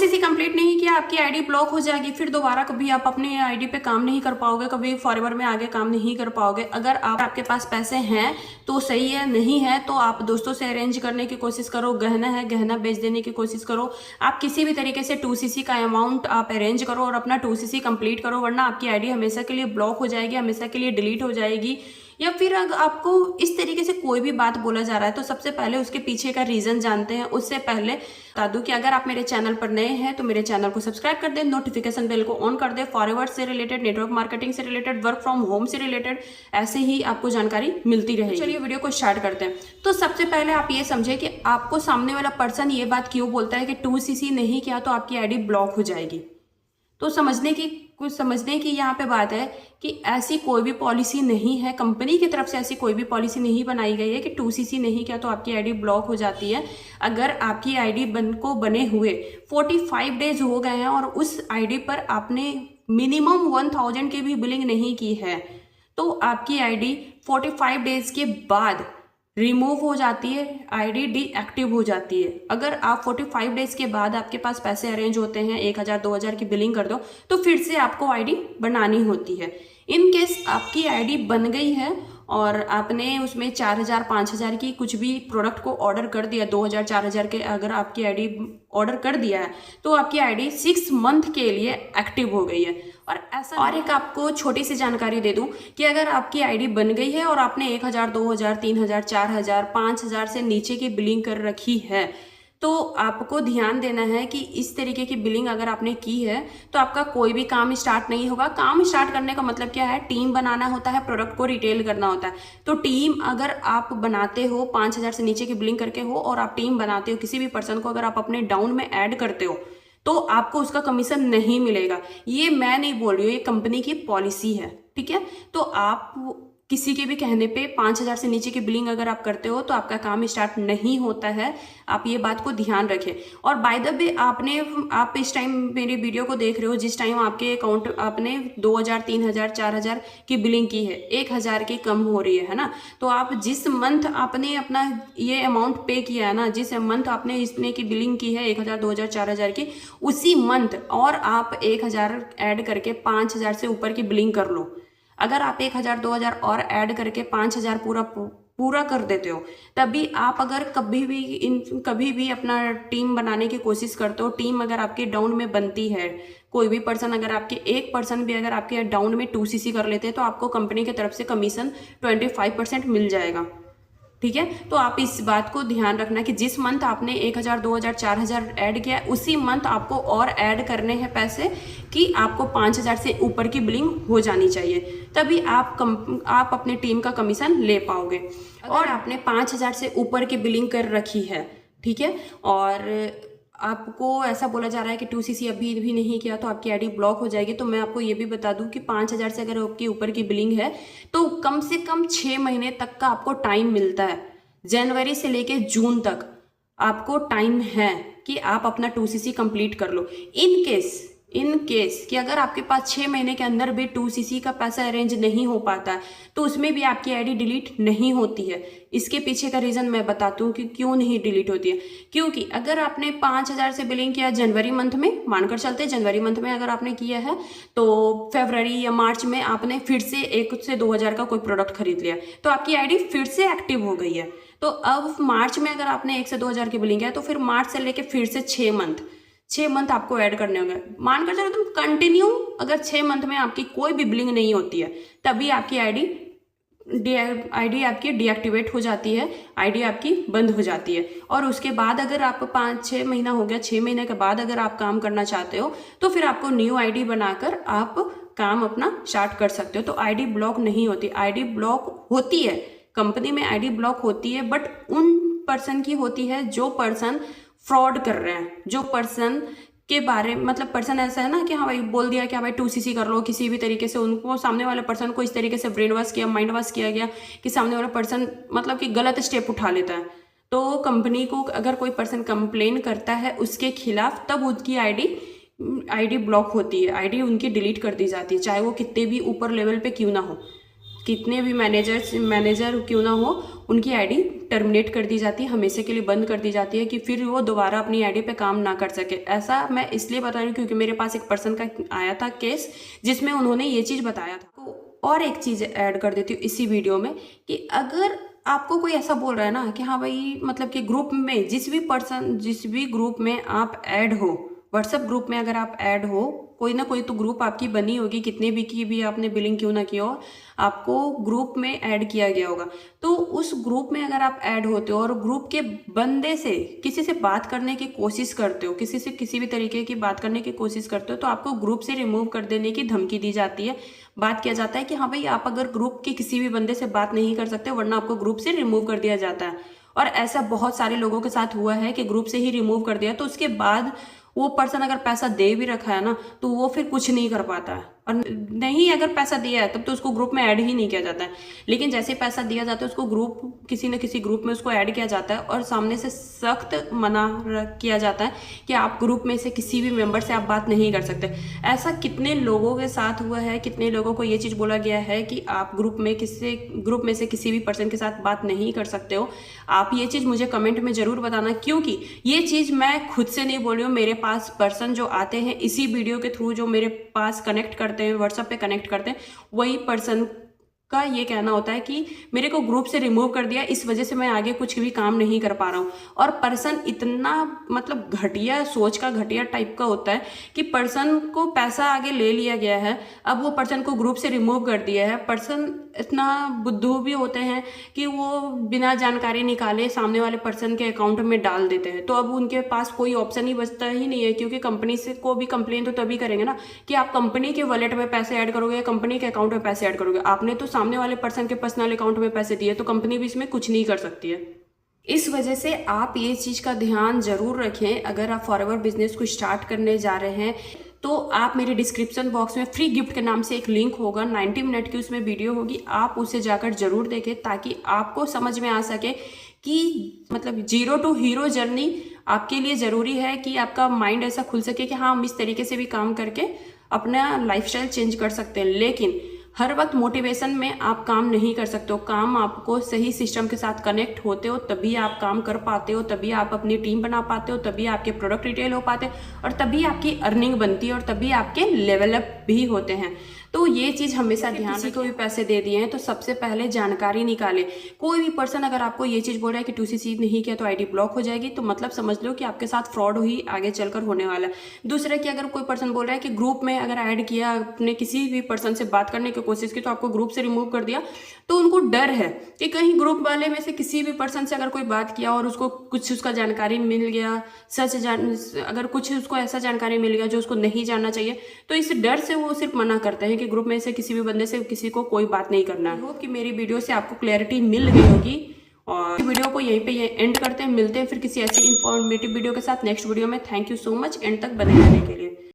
2cc complete नहीं किया आपकी आईडी ब्लॉक हो जाएगी, फिर दोबारा कभी आप अपनी आईडी पे काम नहीं कर पाओगे, कभी फॉरएवर में आगे काम नहीं कर पाओगे। अगर आपके पास पैसे हैं तो सही है, नहीं है तो आप दोस्तों से अरेंज करने की कोशिश करो, गहना है गहना बेच देने की कोशिश करो। आप किसी भी तरीके से 2cc का अमाउंट आप अरेंज करो और अपना 2cc कंप्लीट करो, वरना आपकी आईडी हमेशा के लिए ब्लॉक हो जाएगी, हमेशा के लिए डिलीट हो जाएगी। या फिर अगर आपको इस तरीके से कोई भी बात बोला जा रहा है तो सबसे पहले उसके पीछे का रीजन जानते हैं। उससे पहले बता दूं कि अगर आप मेरे चैनल पर नए हैं तो मेरे चैनल को सब्सक्राइब कर दें, नोटिफिकेशन बेल को ऑन कर दें। फॉरवर्ड से रिलेटेड, नेटवर्क मार्केटिंग से रिलेटेड, वर्क फ्रॉम होम से रिलेटेड ऐसे ही आपको जानकारी मिलती रहेगी। चलिए वीडियो को स्टार्ट करते हैं। तो सबसे पहले आप ये समझे कि आपको सामने वाला पर्सन ये बात क्यों बोलता है कि 2cc नहीं किया तो आपकी आईडी ब्लॉक हो जाएगी। तो समझने की यहाँ पे बात है कि ऐसी कोई भी पॉलिसी नहीं है, कंपनी की तरफ से ऐसी कोई भी पॉलिसी नहीं बनाई गई है कि 2cc नहीं किया तो आपकी आईडी ब्लॉक हो जाती है। अगर आपकी आईडी बने हुए 45 डेज हो गए हैं और उस आईडी पर आपने मिनिमम 1000 की भी बिलिंग नहीं की है तो आपकी आईडी 45 डेज के बाद रिमूव हो जाती है, आईडी डीएक्टिव हो जाती है। अगर आप 45 डेज के बाद आपके पास पैसे अरेंज होते हैं, 1000 2000 की बिलिंग कर दो, तो फिर से आपको आईडी बनानी होती है। इन केस आपकी आईडी बन गई है और आपने उसमें 4000 5000 की कुछ भी प्रोडक्ट को ऑर्डर कर दिया, 2000 4000 के अगर आपकी आईडी ऑर्डर कर दिया है तो आपकी आईडी 6 मंथ के लिए एक्टिव हो गई है। और ऐसा और एक आपको छोटी सी जानकारी दे दूं कि अगर आपकी आईडी बन गई है और आपने 1000 2000 3000 4000 5000 से नीचे की बिलिंग कर रखी है तो आपको ध्यान देना है कि इस तरीके की बिलिंग अगर आपने की है तो आपका कोई भी काम स्टार्ट नहीं होगा। काम स्टार्ट करने का मतलब क्या है, टीम बनाना होता है, प्रोडक्ट को रिटेल करना होता है। तो टीम अगर आप बनाते हो 5000 से नीचे की बिलिंग करके हो और आप टीम बनाते हो किसी भी पर्सन को, अगर आप अपने डाउन में ऐड करते हो तो आपको उसका कमीशन नहीं मिलेगा। ये मैं नहीं बोल रही हूँ, ये कंपनी की पॉलिसी है, ठीक है। तो आप किसी के भी कहने पे 5000 से नीचे की बिलिंग अगर आप करते हो तो आपका काम स्टार्ट नहीं होता है। आप ये बात को ध्यान रखें। और बाय द वे आप इस टाइम मेरी वीडियो को देख रहे हो जिस टाइम आपके अकाउंट आपने 2000 3000 4000 की बिलिंग की है, 1000 की कम हो रही है ना। तो आप जिस मंथ आपने अपना ये अमाउंट पे किया है ना, जिस मंथ आपने इसने की बिलिंग की है 1000 2000 4000 की, उसी मंथ और आप 1000 ऐड करके 5000 से ऊपर की बिलिंग कर लो। अगर आप 1000 2000 और ऐड करके 5000 पूरा कर देते हो, तभी आप अगर कभी भी अपना टीम बनाने की कोशिश करते हो, टीम अगर आपके डाउन में बनती है, कोई भी पर्सन अगर आपके एक पर्सन भी अगर आपके डाउन में 2cc कर लेते हैं तो आपको कंपनी की तरफ से कमीशन 25% मिल जाएगा, ठीक है। तो आप इस बात को ध्यान रखना कि जिस मंथ आपने 1000 2000 4000 ऐड किया उसी मंथ आपको और ऐड करने हैं पैसे कि आपको 5000 से ऊपर की बिलिंग हो जानी चाहिए, तभी आप अपने टीम का कमीशन ले पाओगे। और आपने 5000 से ऊपर की बिलिंग कर रखी है, ठीक है, और आपको ऐसा बोला जा रहा है कि 2cc अभी भी नहीं किया तो आपकी आईडी ब्लॉक हो जाएगी। तो मैं आपको ये भी बता दूं कि 5000 से अगर आपकी ऊपर की बिलिंग है तो कम से कम 6 महीने तक का आपको टाइम मिलता है। जनवरी से लेके जून तक आपको टाइम है कि आप अपना 2cc कंप्लीट कर लो। इन केस कि अगर आपके पास 6 महीने के अंदर भी 2cc का पैसा अरेंज नहीं हो पाता तो उसमें भी आपकी आईडी डिलीट नहीं होती है। इसके पीछे का रीज़न मैं बताती हूँ कि क्यों नहीं डिलीट होती है। क्योंकि अगर आपने 5000 से बिलिंग किया जनवरी मंथ में, मानकर चलते जनवरी मंथ में अगर आपने किया है तो फरवरी या मार्च में आपने फिर से 1 से 2000 का कोई प्रोडक्ट खरीद लिया तो आपकी आईडी फिर से एक्टिव हो गई है। तो अब मार्च में अगर आपने 1 से 2000 की बिलिंग किया तो फिर मार्च से लेके फिर से 6 मंथ आपको ऐड करने होंगे। मानकर चलो तुम कंटिन्यू अगर 6 मंथ में आपकी कोई भी बिलिंग नहीं होती है तभी आपकी आईडी आपकी डीएक्टिवेट हो जाती है, आईडी आपकी बंद हो जाती है। और उसके बाद अगर आप 5-6 महीना हो गया, 6 महीने के बाद अगर आप काम करना चाहते हो तो फिर आपको न्यू आईडी बनाकर आप काम अपना स्टार्ट कर सकते हो। तो आईडी ब्लॉक नहीं होती, आईडी ब्लॉक होती है, कंपनी में आईडी ब्लॉक होती है, बट उन पर्सन की होती है जो पर्सन फ्रॉड कर रहे हैं, जो पर्सन के बारे मतलब पर्सन ऐसा है ना कि हाँ भाई बोल दिया कि हाँ भाई 2cc कर लो, किसी भी तरीके से उनको सामने वाले पर्सन को इस तरीके से ब्रेन वॉश किया, माइंड वॉश किया गया कि सामने वाला पर्सन मतलब कि गलत स्टेप उठा लेता है। तो कंपनी को अगर कोई पर्सन कंप्लेन करता है उसके खिलाफ तब उसकी आईडी ब्लॉक होती है, आईडी उनकी डिलीट कर दी जाती है, चाहे वो कितने भी ऊपर लेवल पे क्यों ना हो। कितने भी मैनेजर क्यों ना हो, उनकी आईडी टर्मिनेट कर दी जाती है, हमेशा के लिए बंद कर दी जाती है कि फिर वो दोबारा अपनी आईडी पे काम ना कर सके। ऐसा मैं इसलिए बता रही हूँ क्योंकि मेरे पास एक पर्सन का आया था केस जिसमें उन्होंने ये चीज़ बताया था। तो और एक चीज़ ऐड कर देती हूँ इसी वीडियो में कि अगर आपको कोई ऐसा बोल रहा है ना कि हाँ भाई मतलब कि ग्रुप में जिस भी ग्रुप में आप ऐड हो, व्हाट्सएप ग्रुप में अगर आप ऐड हो, कोई ना कोई तो ग्रुप आपकी बनी होगी, कितने भी की भी आपने बिलिंग क्यों ना किया हो, आपको ग्रुप में ऐड किया गया होगा। तो उस ग्रुप में अगर आप ऐड होते हो और ग्रुप के बंदे से किसी से बात करने की कोशिश करते हो, किसी से किसी भी तरीके की बात करने की कोशिश करते हो, तो आपको ग्रुप से रिमूव कर देने की धमकी दी जाती है। बात किया जाता है कि हाँ भाई आप अगर ग्रुप के किसी भी बंदे से बात नहीं कर सकते वरना आपको ग्रुप से रिमूव कर दिया जाता है। और ऐसा बहुत सारे लोगों के साथ हुआ है कि ग्रुप से ही रिमूव कर दिया, तो उसके बाद वो पर्सन अगर पैसा दे भी रखा है ना तो वो फिर कुछ नहीं कर पाता है, और नहीं अगर पैसा दिया है तब तो उसको ग्रुप में ऐड ही नहीं किया जाता है। लेकिन जैसे पैसा दिया जाता है उसको ग्रुप किसी न किसी ग्रुप में उसको ऐड किया जाता है और सामने से सख्त मना किया जाता है कि आप ग्रुप में से किसी भी मेंबर से आप बात नहीं कर सकते। ऐसा कितने लोगों के साथ हुआ है, कितने लोगों को ये चीज़ बोला गया है कि आप ग्रुप में से किसी भी पर्सन के साथ बात नहीं कर सकते हो। आप ये चीज़ मुझे कमेंट में ज़रूर बताना, क्योंकि ये चीज़ मैं खुद से नहीं बोल रही हूँ। मेरे पास पर्सन जो आते हैं इसी वीडियो के थ्रू, जो मेरे पास कनेक्ट करते हैं, व्हाट्सएप पे कनेक्ट करते हैं, वही पर्सन का ये कहना होता है कि मेरे को ग्रुप से रिमूव कर दिया, इस वजह से मैं आगे कुछ भी काम नहीं कर पा रहा हूँ। और पर्सन इतना मतलब घटिया सोच का, घटिया टाइप का होता है कि पर्सन को पैसा आगे ले लिया गया है, अब वो पर्सन को ग्रुप से रिमूव कर दिया है। पर्सन इतना बुद्धू भी होते हैं कि वो बिना जानकारी निकाले सामने वाले पर्सन के अकाउंट में डाल देते हैं। तो अब उनके पास कोई ऑप्शन ही बचता ही नहीं है, क्योंकि कंपनी से को भी कंप्लेन तो तभी करेंगे ना कि आप कंपनी के वॉलेट में पैसे ऐड करोगे या कंपनी के अकाउंट में पैसे ऐड करोगे। आपने तो सामने वाले पर्सन के पर्सनल अकाउंट में पैसे दिए, तो कंपनी भी इसमें कुछ नहीं कर सकती है। इस वजह से आप ये चीज़ का ध्यान जरूर रखें। अगर आप फॉरएवर बिजनेस को स्टार्ट करने जा रहे हैं तो आप मेरे डिस्क्रिप्शन बॉक्स में फ्री गिफ्ट के नाम से एक लिंक होगा, 90 मिनट की उसमें वीडियो होगी, आप उसे जाकर जरूर देखें ताकि आपको समझ में आ सके कि मतलब 0 to हीरो जर्नी आपके लिए ज़रूरी है, कि आपका माइंड ऐसा खुल सके कि हाँ हम इस तरीके से भी काम करके अपना लाइफस्टाइल चेंज कर सकते हैं। लेकिन हर वक्त मोटिवेशन में आप काम नहीं कर सकते हो। काम आपको सही सिस्टम के साथ कनेक्ट होते हो तभी आप काम कर पाते हो, तभी आप अपनी टीम बना पाते हो, तभी आपके प्रोडक्ट रिटेल हो पाते हैं और तभी आपकी अर्निंग बनती है और तभी आपके लेवल अप भी होते हैं। तो ये चीज़ हमेशा ध्यान, किसी को भी पैसे दे दिए हैं तो सबसे पहले जानकारी निकाले। कोई भी पर्सन अगर आपको ये चीज़ बोल रहा है कि 2CC नहीं किया तो आईडी ब्लॉक हो जाएगी, तो मतलब समझ लो कि आपके साथ फ्रॉड ही आगे चलकर होने वाला है। दूसरा कि अगर कोई पर्सन बोल रहा है कि ग्रुप में अगर ऐड किया, आपने किसी भी पर्सन से बात करने की कोशिश की तो आपको ग्रुप से रिमूव कर दिया, तो उनको डर है कि कहीं ग्रुप वाले में से किसी भी पर्सन से अगर कोई बात किया और उसको कुछ उसका जानकारी मिल गया, अगर कुछ उसको ऐसा जानकारी मिल गया जो उसको नहीं जानना चाहिए, तो इस डर से वो सिर्फ मना करते हैं कि ग्रुप में से किसी भी बंदे से किसी को कोई बात नहीं करना है। होप कि मेरी वीडियो से आपको क्लैरिटी मिल गई होगी और वीडियो को यहीं पे एंड करते हैं। मिलते हैं फिर किसी ऐसी इंफॉर्मेटिव वीडियो के साथ नेक्स्ट वीडियो में। Thank you so much and तक बने रहने के लिए।